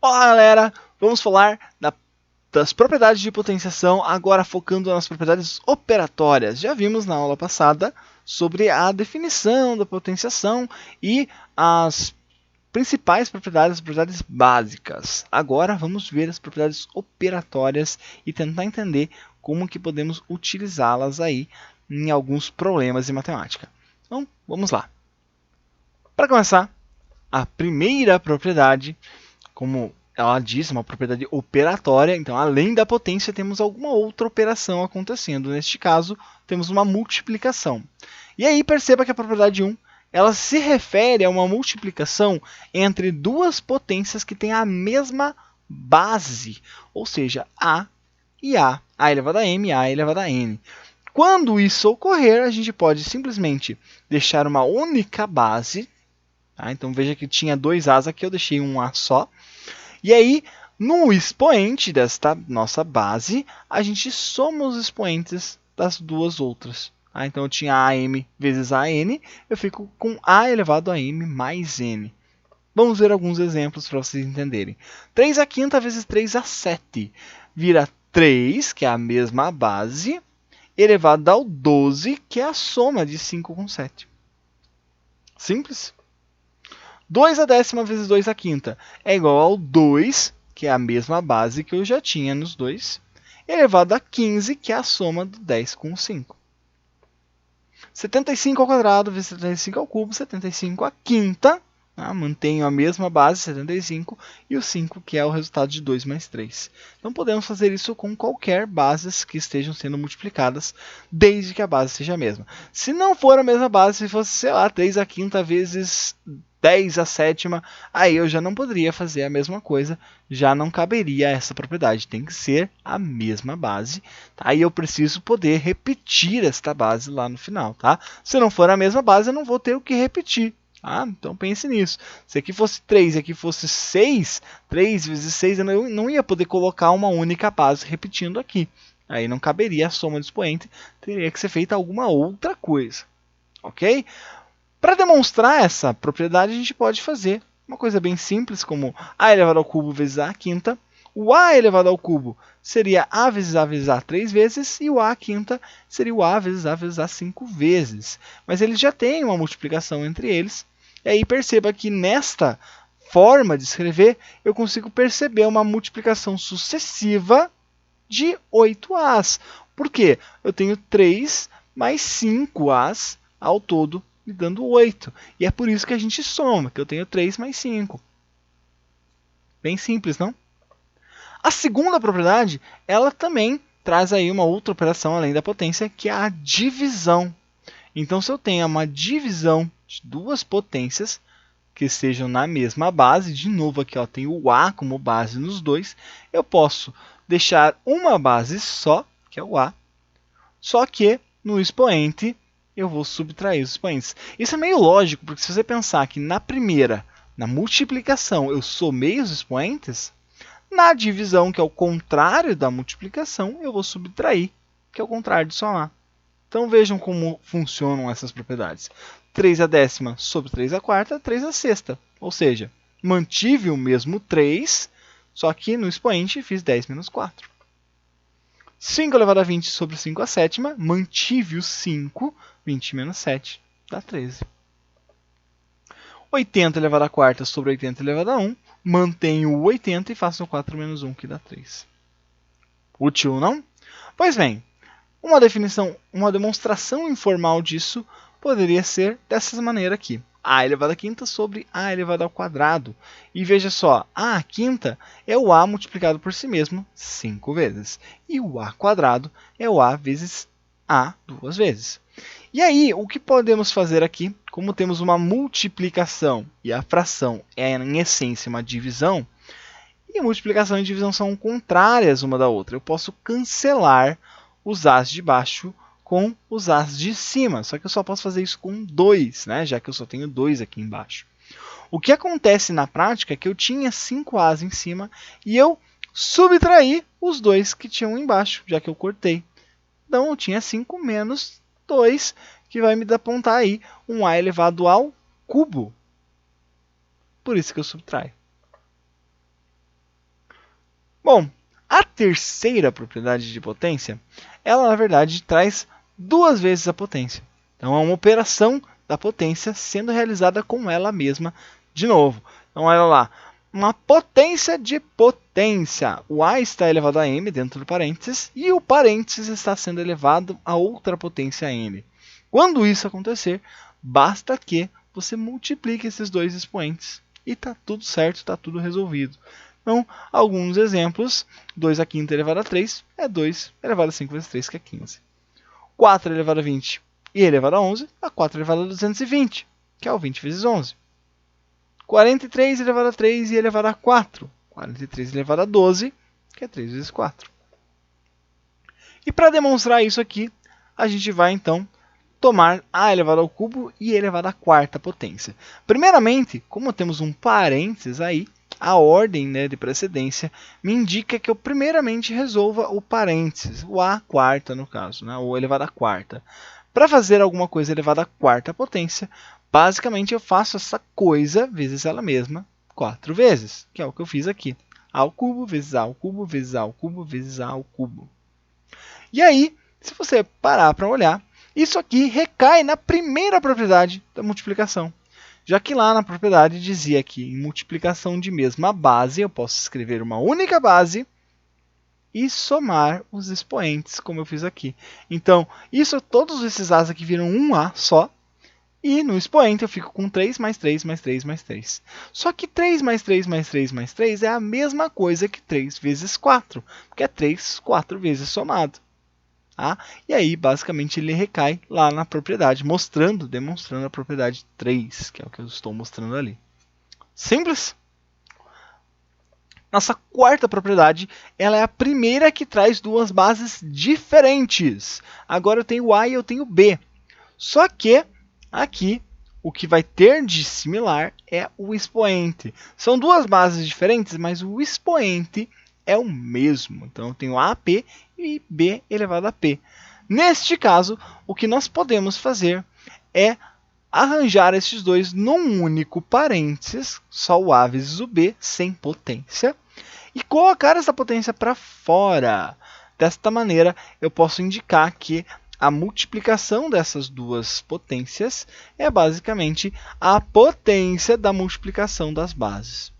Olá galera, vamos falar das propriedades de potenciação, agora focando nas propriedades operatórias. Já vimos na aula passada sobre a definição da potenciação e as principais propriedades, as propriedades básicas. Agora vamos ver as propriedades operatórias e tentar entender como que podemos utilizá-las aí em alguns problemas de matemática. Então, vamos lá. Para começar, a primeira propriedade, como ela diz, uma propriedade operatória, então além da potência temos alguma outra operação acontecendo. Neste caso, temos uma multiplicação. E aí perceba que a propriedade 1, ela se refere a uma multiplicação entre duas potências que têm a mesma base, ou seja, A e A elevado a M e A elevado a N. Quando isso ocorrer, a gente pode simplesmente deixar uma única base. Então veja que tinha dois A's aqui, eu deixei um A só. E aí, no expoente desta nossa base, a gente soma os expoentes das duas outras. Então eu tinha AM vezes AN, eu fico com A elevado a M mais N. Vamos ver alguns exemplos para vocês entenderem. 3 à quinta vezes 3 à 7 vira 3, que é a mesma base, elevado ao 12, que é a soma de 5 com 7. Simples? 2 à décima vezes 2 à quinta é igual ao 2, que é a mesma base que eu já tinha nos dois, elevado a 15, que é a soma do 10 com 5. 75 ao quadrado vezes 75 ao cubo, 75 à quinta, mantenho a mesma base, 75, e o 5, que é o resultado de 2 mais 3. Então, podemos fazer isso com qualquer bases que estejam sendo multiplicadas, desde que a base seja a mesma. Se não for a mesma base, se fosse, sei lá, 3 à quinta vezes 10 à sétima, aí eu já não poderia fazer a mesma coisa, já não caberia essa propriedade, tem que ser a mesma base. Aí eu preciso poder repetir esta base lá no final. Tá? Se não for a mesma base, eu não vou ter o que repetir. Então pense nisso. Se aqui fosse 3 e aqui fosse 6, 3 vezes 6, eu não ia poder colocar uma única base repetindo aqui. Aí não caberia a soma do expoente, teria que ser feita alguma outra coisa. Ok? Para demonstrar essa propriedade, a gente pode fazer uma coisa bem simples, como A elevado ao cubo vezes A quinta. O A elevado ao cubo seria A vezes A 3 vezes, e o A quinta seria o A vezes A 5 vezes. Mas eles já têm uma multiplicação entre eles. E aí perceba que nesta forma de escrever, eu consigo perceber uma multiplicação sucessiva de 8As. Por quê? Eu tenho 3 mais 5As ao todo, me dando 8. E é por isso que a gente soma, que eu tenho 3 mais 5. Bem simples, não? A segunda propriedade, ela também traz aí uma outra operação além da potência, que é a divisão. Então, se eu tenho uma divisão de duas potências que estejam na mesma base, de novo aqui eu tenho o A como base nos dois, eu posso deixar uma base só, que é o A, só que no expoente eu vou subtrair os expoentes. Isso é meio lógico, porque se você pensar que na primeira, na multiplicação, eu somei os expoentes, na divisão, que é o contrário da multiplicação, eu vou subtrair, que é o contrário de somar. Então vejam como funcionam essas propriedades. 3 à décima sobre 3 à quarta, 3 à sexta. Ou seja, mantive o mesmo 3, só que no expoente fiz 10 menos 4. 5 elevado a 20 sobre 5 à sétima, mantive o 5, 20 menos 7 dá 13. 80 elevado a quarta sobre 80 elevado a 1, mantenho o 80 e faço 4 menos 1, que dá 3. Útil, não? Pois bem, uma demonstração informal disso poderia ser dessa maneira aqui. A elevado a quinta sobre A elevado ao quadrado. E veja só, A quinta é o A multiplicado por si mesmo 5 vezes. E o A quadrado é o A vezes A 2 vezes. E aí, o que podemos fazer aqui? Como temos uma multiplicação e a fração é, em essência, uma divisão, e a multiplicação e divisão são contrárias uma da outra. Eu posso cancelar os As de baixo com os As de cima. Só que eu só posso fazer isso com 2, né? Já que eu só tenho 2 aqui embaixo. O que acontece na prática é que eu tinha 5 As em cima e eu subtraí os 2 que tinham embaixo, já que eu cortei. Então, eu tinha 5 menos 2, que vai me apontar aí um A elevado ao cubo. Por isso que eu subtraio. Bom, a terceira propriedade de potência, ela na verdade traz 2 vezes a potência. Então é uma operação da potência sendo realizada com ela mesma de novo. Então olha lá, uma potência de potência. O A está elevado a m dentro do parênteses e o parênteses está sendo elevado a outra potência n. Quando isso acontecer, basta que você multiplique esses dois expoentes e está tudo certo, está tudo resolvido. Então, alguns exemplos: 2 a quinta elevado a 3 é 2 elevado a 5 vezes 3, que é 15. 4 elevado a 20 e elevado a 11 é 4 elevado a 220, que é o 20 vezes 11. 43 elevado a 3 e elevado a 4. 43 elevado a 12, que é 3 vezes 4. E para demonstrar isso aqui, a gente vai então tomar a elevado ao cubo e elevado à quarta potência. Primeiramente, como temos um parênteses aí, a ordem, né, de precedência me indica que eu primeiramente resolva o parênteses, o a quarta no caso, né, ou elevado à quarta. Para fazer alguma coisa elevada à quarta potência, basicamente eu faço essa coisa vezes ela mesma 4 vezes, que é o que eu fiz aqui. A ao cubo vezes a ao cubo vezes a ao cubo vezes a ao cubo. E aí, se você parar para olhar, isso aqui recai na primeira propriedade da multiplicação. Já que lá na propriedade dizia que em multiplicação de mesma base, eu posso escrever uma única base e somar os expoentes, como eu fiz aqui. Então, todos esses A's aqui viram um A só, e no expoente eu fico com 3 mais 3 mais 3 mais 3. Só que 3 mais 3 mais 3 mais 3 é a mesma coisa que 3 vezes 4, porque é 3, 4 vezes somado. Tá? E aí, basicamente, ele recai lá na propriedade, demonstrando a propriedade 3, que é o que eu estou mostrando ali. Simples? Nossa quarta propriedade, ela é a primeira que traz 2 bases diferentes. Agora eu tenho A e eu tenho B. Só que aqui, o que vai ter de similar é o expoente. São 2 bases diferentes, mas o expoente é o mesmo. Então, eu tenho AP e B elevado a P. Neste caso, o que nós podemos fazer é arranjar esses dois num único parênteses, só o A vezes o B, sem potência, e colocar essa potência para fora. Desta maneira, eu posso indicar que a multiplicação dessas duas potências é basicamente a potência da multiplicação das bases.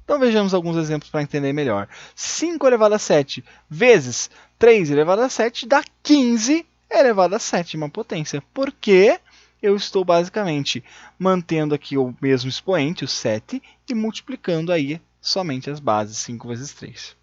Então vejamos alguns exemplos para entender melhor. 5 elevado a 7 vezes 3 elevado a 7 dá 15 elevado a sétima potência. Porque eu estou basicamente mantendo aqui o mesmo expoente, o 7, e multiplicando aí somente as bases, 5 vezes 3.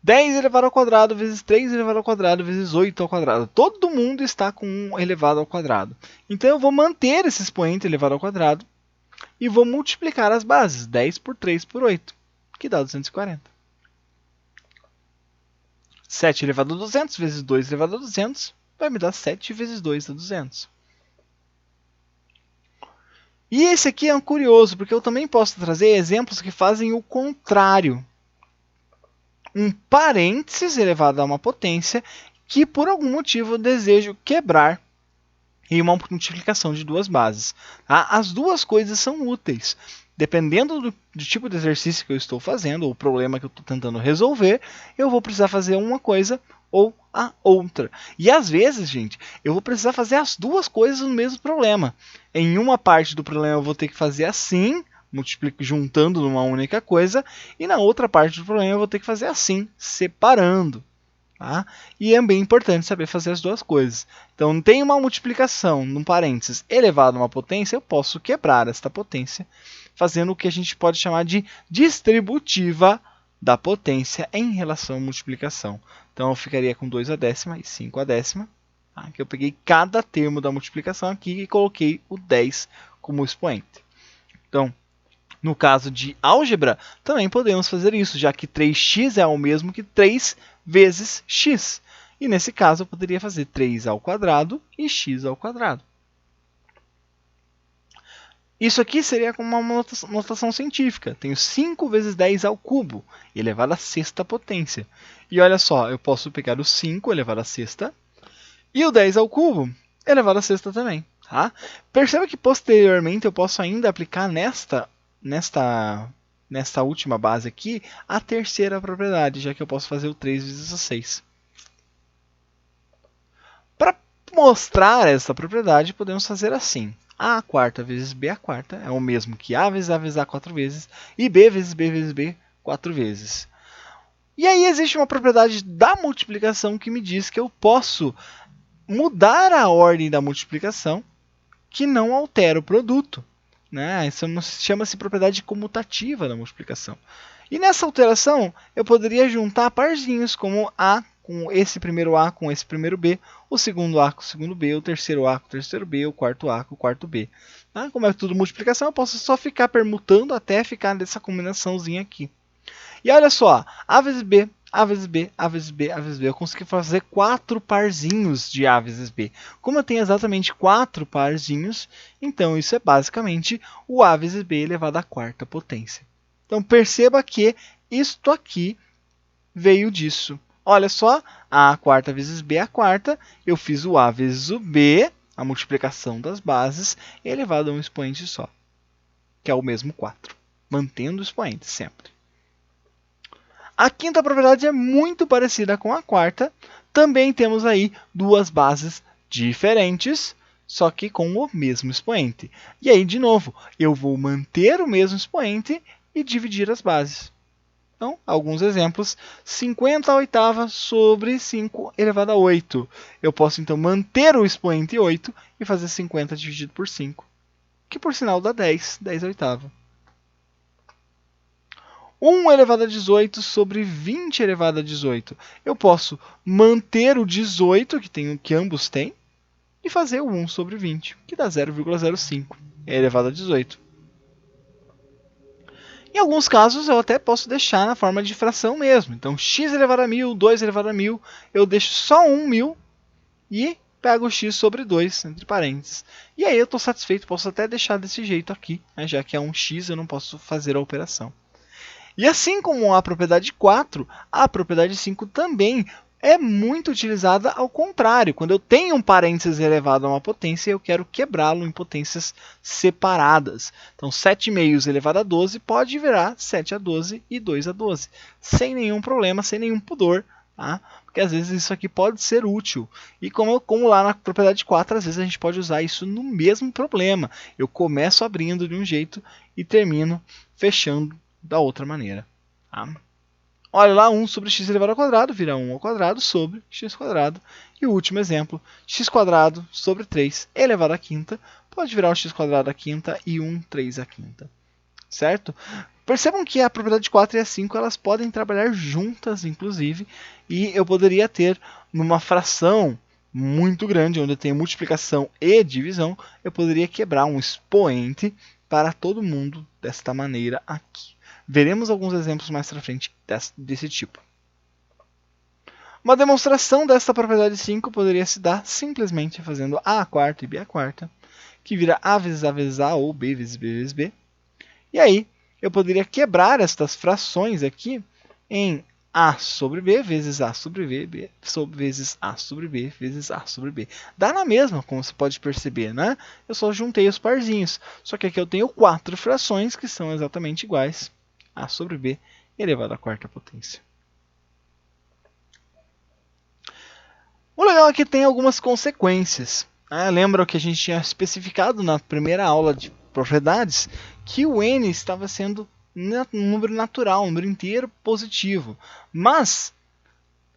10 elevado ao quadrado vezes 3 elevado ao quadrado vezes 8 ao quadrado. Todo mundo está com 1 elevado ao quadrado. Então eu vou manter esse expoente elevado ao quadrado e vou multiplicar as bases, 10 por 3 por 8, que dá 240. 7 elevado a 200 vezes 2 elevado a 200 vai me dar 7 vezes 2 dá 200. E esse aqui é um curioso, porque eu também posso trazer exemplos que fazem o contrário. Um parênteses elevado a uma potência que, por algum motivo, eu desejo quebrar em uma multiplicação de 2 bases. Tá? As duas coisas são úteis. Dependendo do tipo de exercício que eu estou fazendo, ou o problema que eu estou tentando resolver, eu vou precisar fazer uma coisa ou a outra. E às vezes, gente, eu vou precisar fazer as duas coisas no mesmo problema. Em uma parte do problema eu vou ter que fazer assim, juntando numa única coisa, e na outra parte do problema eu vou ter que fazer assim, separando. Tá? E é bem importante saber fazer as duas coisas. Então, tem uma multiplicação, num parênteses, elevado a uma potência, eu posso quebrar esta potência, fazendo o que a gente pode chamar de distributiva da potência em relação à multiplicação. Então, eu ficaria com 2 a décima e 5 a décima. Tá? Que eu peguei cada termo da multiplicação aqui e coloquei o 10 como expoente. Então, no caso de álgebra, também podemos fazer isso, já que 3x é o mesmo que 3 vezes x. E nesse caso, eu poderia fazer 3 ao quadrado e x ao quadrado. Isso aqui seria como uma notação científica. Tenho 5 vezes 10 ao cubo, elevado à sexta potência. E olha só, eu posso pegar o 5 elevado à sexta e o 10 ao cubo elevado à sexta também. Tá? Perceba que posteriormente eu posso ainda aplicar nesta nessa última base aqui, a terceira propriedade, já que eu posso fazer o 3 vezes o 6. Para mostrar essa propriedade, podemos fazer assim. A quarta vezes B a quarta é o mesmo que A vezes A 4 vezes, e B vezes B vezes B 4 vezes. E aí existe uma propriedade da multiplicação que me diz que eu posso mudar a ordem da multiplicação que não altera o produto. Né? Isso chama-se propriedade comutativa da multiplicação. E nessa alteração, eu poderia juntar parzinhos como A com esse primeiro A com esse primeiro B, o segundo A com o segundo B, o terceiro A com o terceiro B, o quarto A com o quarto B. Tá? Como é tudo multiplicação, eu posso só ficar permutando até ficar nessa combinaçãozinha aqui. E olha só, A vezes B, A vezes B, A vezes B, A vezes B. Eu consegui fazer 4 parzinhos de A vezes B. Como eu tenho exatamente 4 parzinhos, então isso é basicamente o A vezes B elevado à quarta potência. Então perceba que isto aqui veio disso. Olha só, A quarta vezes B a quarta, eu fiz o A vezes o B, a multiplicação das bases, elevado a um expoente só, que é o mesmo 4, mantendo o expoente sempre. A quinta propriedade é muito parecida com a quarta. Também temos aí duas bases diferentes, só que com o mesmo expoente. E aí, de novo, eu vou manter o mesmo expoente e dividir as bases. Então, alguns exemplos. 50 à oitava sobre 5 elevado a 8. Eu posso, então, manter o expoente 8 e fazer 50 dividido por 5, que, por sinal, dá 10, 10 à oitava. 1 elevado a 18 sobre 20 elevado a 18. Eu posso manter o 18, que ambos têm, e fazer o 1 sobre 20, que dá 0,05 elevado a 18. Em alguns casos, eu até posso deixar na forma de fração mesmo. Então, x elevado a 1000, 2 elevado a 1000, eu deixo só 1000 e pego x sobre 2, entre parênteses. E aí eu estou satisfeito, posso até deixar desse jeito aqui, né? Já que é um x, eu não posso fazer a operação. E assim como a propriedade 4, a propriedade 5 também é muito utilizada ao contrário. Quando eu tenho um parênteses elevado a uma potência, eu quero quebrá-lo em potências separadas. Então, 7 meios elevado a 12 pode virar 7 a 12 e 2 a 12, sem nenhum problema, sem nenhum pudor. Tá? Porque às vezes isso aqui pode ser útil. E como lá na propriedade 4, às vezes a gente pode usar isso no mesmo problema. Eu começo abrindo de um jeito e termino fechando da outra maneira. Tá? Olha lá, 1 sobre x elevado ao quadrado vira 1 ao quadrado sobre x quadrado. E o último exemplo, x quadrado sobre 3 elevado à quinta, pode virar um x quadrado à quinta e 3 à quinta. Certo? Percebam que a propriedade 4 e a 5 elas podem trabalhar juntas, inclusive, e eu poderia ter numa fração muito grande, onde eu tenho multiplicação e divisão, eu poderia quebrar um expoente para todo mundo desta maneira aqui. Veremos alguns exemplos mais para frente desse tipo. Uma demonstração desta propriedade 5 poderia se dar simplesmente fazendo A quarta e B a quarta, que vira A vezes A vezes A ou B vezes B vezes B. E aí, eu poderia quebrar estas frações aqui em A sobre B vezes A sobre B, B vezes A sobre B vezes A sobre B. Dá na mesma, como você pode perceber, né? Eu só juntei os parzinhos. Só que aqui eu tenho 4 frações que são exatamente iguais. A sobre B elevado à quarta potência. O legal é que tem algumas consequências. Lembra que a gente tinha especificado na primeira aula de propriedades que o n estava sendo um número natural, um número inteiro positivo. Mas,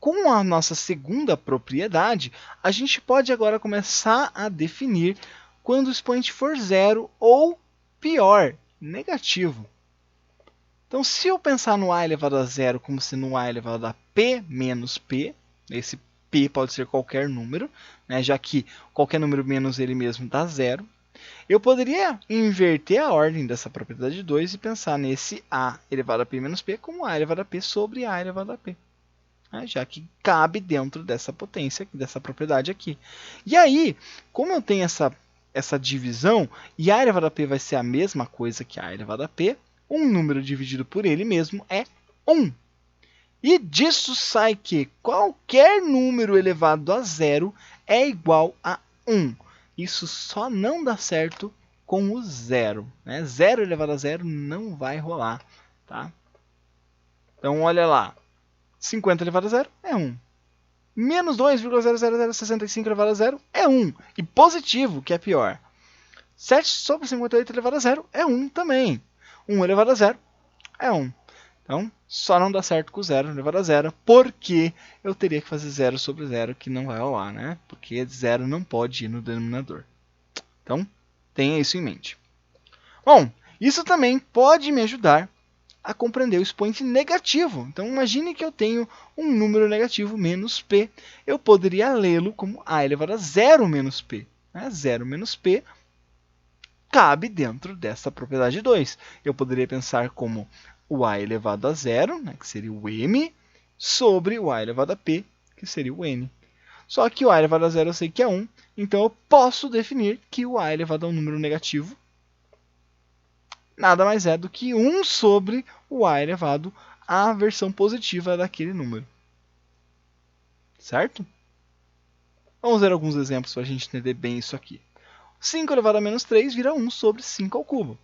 com a nossa segunda propriedade, a gente pode agora começar a definir quando o expoente for zero ou, pior, negativo. Então, se eu pensar no a elevado a zero como sendo um a elevado a p menos p, esse p pode ser qualquer número, né, já que qualquer número menos ele mesmo dá zero, eu poderia inverter a ordem dessa propriedade 2 e pensar nesse a elevado a p menos p como a elevado a p sobre a elevado a p, né, já que cabe dentro dessa potência, dessa propriedade aqui. E aí, como eu tenho essa divisão, e a elevado a p vai ser a mesma coisa que a elevado a p, um número dividido por ele mesmo é 1. E disso sai que qualquer número elevado a zero é igual a 1. Isso só não dá certo com o zero. Né? 0 elevado a zero não vai rolar. Tá? Então, olha lá. 50 elevado a zero é 1. Menos 2,00065 elevado a zero é 1. E positivo, que é pior. 7 sobre 58 elevado a zero é 1 também. 1 elevado a zero é 1. Então, só não dá certo com 0 elevado a zero, porque eu teria que fazer 0 sobre 0, que não vai rolar, né? Porque 0 não pode ir no denominador. Então, tenha isso em mente. Bom, isso também pode me ajudar a compreender o expoente negativo. Então, imagine que eu tenho um número negativo menos p. Eu poderia lê-lo como a elevado a 0 menos p. 0 menos p cabe dentro dessa propriedade 2. Eu poderia pensar como o a elevado a zero, que seria o m, sobre o a elevado a p, que seria o n. Só que o a elevado a zero eu sei que é 1, então eu posso definir que o a elevado a um número negativo nada mais é do que 1 sobre o a elevado à versão positiva daquele número. Certo? Vamos ver alguns exemplos para a gente entender bem isso aqui. 5 elevado a menos 3 vira 1 sobre 5 ao cubo.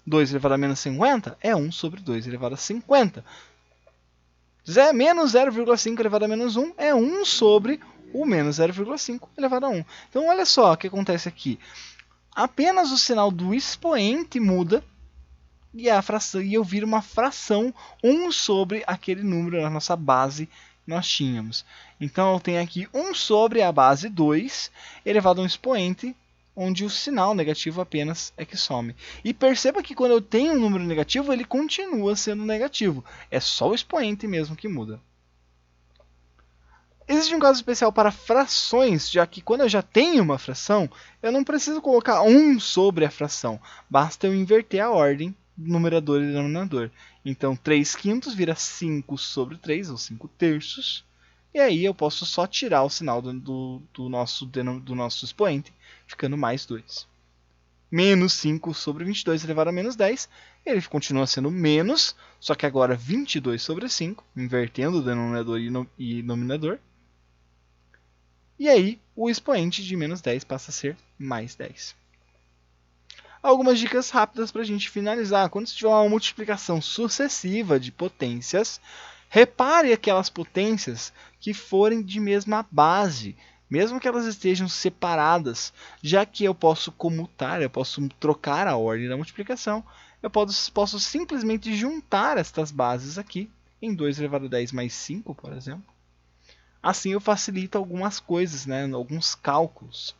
2 elevado a menos 50 é 1 sobre 2 elevado a 50. Menos 0,5 elevado a menos 1 é 1 sobre o menos 0,5 elevado a 1. Então, olha só o que acontece aqui. Apenas o sinal do expoente muda e eu viro uma fração 1 sobre aquele número na nossa base que nós tínhamos. Então, eu tenho aqui 1 sobre a base 2 elevado a um expoente onde o sinal negativo apenas é que some. E perceba que quando eu tenho um número negativo, ele continua sendo negativo. É só o expoente mesmo que muda. Existe um caso especial para frações, já que quando eu já tenho uma fração, eu não preciso colocar 1 sobre a fração. Basta eu inverter a ordem do numerador e denominador. Então, 3 quintos vira 5 sobre 3, ou 5 terços. E aí eu posso só tirar o sinal do nosso expoente, ficando mais 2. Menos 5 sobre 22 elevado a menos 10, ele continua sendo menos, só que agora 22 sobre 5, invertendo o denominador e nominador. E aí o expoente de menos 10 passa a ser mais 10. Algumas dicas rápidas para a gente finalizar. Quando você tiver uma multiplicação sucessiva de potências, repare aquelas potências que forem de mesma base, mesmo que elas estejam separadas, já que eu posso comutar, eu posso trocar a ordem da multiplicação, eu posso simplesmente juntar estas bases aqui, em 2 elevado a 10 mais 5, por exemplo. Assim eu facilito algumas coisas, alguns cálculos.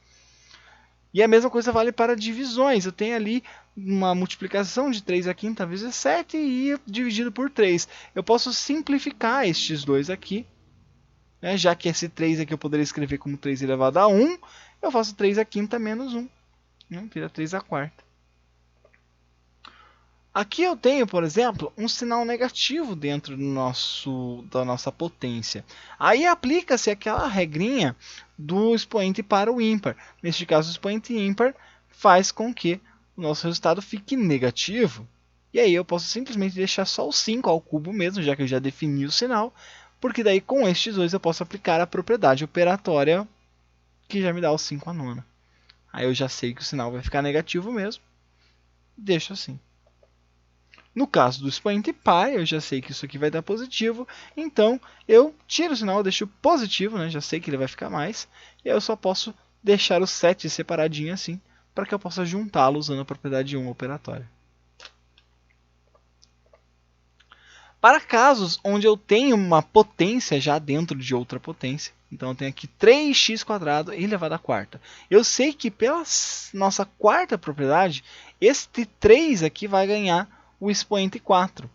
E a mesma coisa vale para divisões. Eu tenho ali uma multiplicação de 3 a quinta vezes 7 e dividido por 3. Eu posso simplificar estes dois aqui. Já que esse 3 aqui eu poderia escrever como 3 elevado a 1, eu faço 3 a quinta menos 1. Vira 3 a quarta. Aqui eu tenho, por exemplo, um sinal negativo dentro da nossa potência. Aí aplica-se aquela regrinha do expoente para o ímpar. Neste caso, o expoente ímpar faz com que o nosso resultado fique negativo. E aí eu posso simplesmente deixar só o 5 ao cubo mesmo, já que eu já defini o sinal. Porque daí com estes dois eu posso aplicar a propriedade operatória que já me dá o 5 à nona. Aí eu já sei que o sinal vai ficar negativo mesmo. Deixo assim. No caso do expoente par, eu já sei que isso aqui vai dar positivo, então eu tiro o sinal, eu deixo positivo, já sei que ele vai ficar mais, e eu só posso deixar o 7 separadinho assim, para que eu possa juntá-lo usando a propriedade 1 operatória. Para casos onde eu tenho uma potência já dentro de outra potência, então eu tenho aqui 3x² elevado à quarta. Eu sei que pela nossa quarta propriedade, este 3 aqui vai ganhar o expoente 4.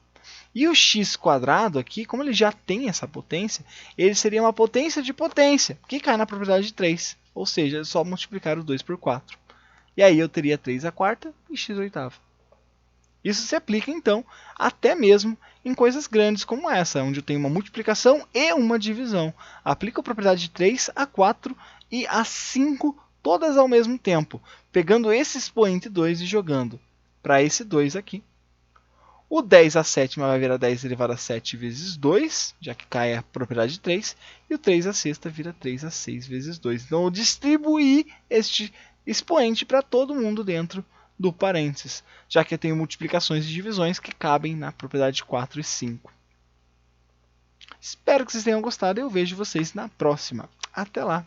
E o x² aqui, como ele já tem essa potência, ele seria uma potência de potência, que cai na propriedade de 3. Ou seja, é só multiplicar os 2 por 4. E aí eu teria 3 à quarta e x². Isso se aplica, então, até mesmo em coisas grandes como essa, onde eu tenho uma multiplicação e uma divisão. Aplico a propriedade de 3, a 4 e a 5, todas ao mesmo tempo, pegando esse expoente 2 e jogando para esse 2 aqui. O 10 à sétima vai virar 10 elevado a 7 vezes 2, já que cai a propriedade de 3. E o 3 à sexta vira 3 a 6 vezes 2. Então, eu distribuí este expoente para todo mundo dentro do parênteses, já que eu tenho multiplicações e divisões que cabem na propriedade 4 e 5. Espero que vocês tenham gostado e eu vejo vocês na próxima. Até lá!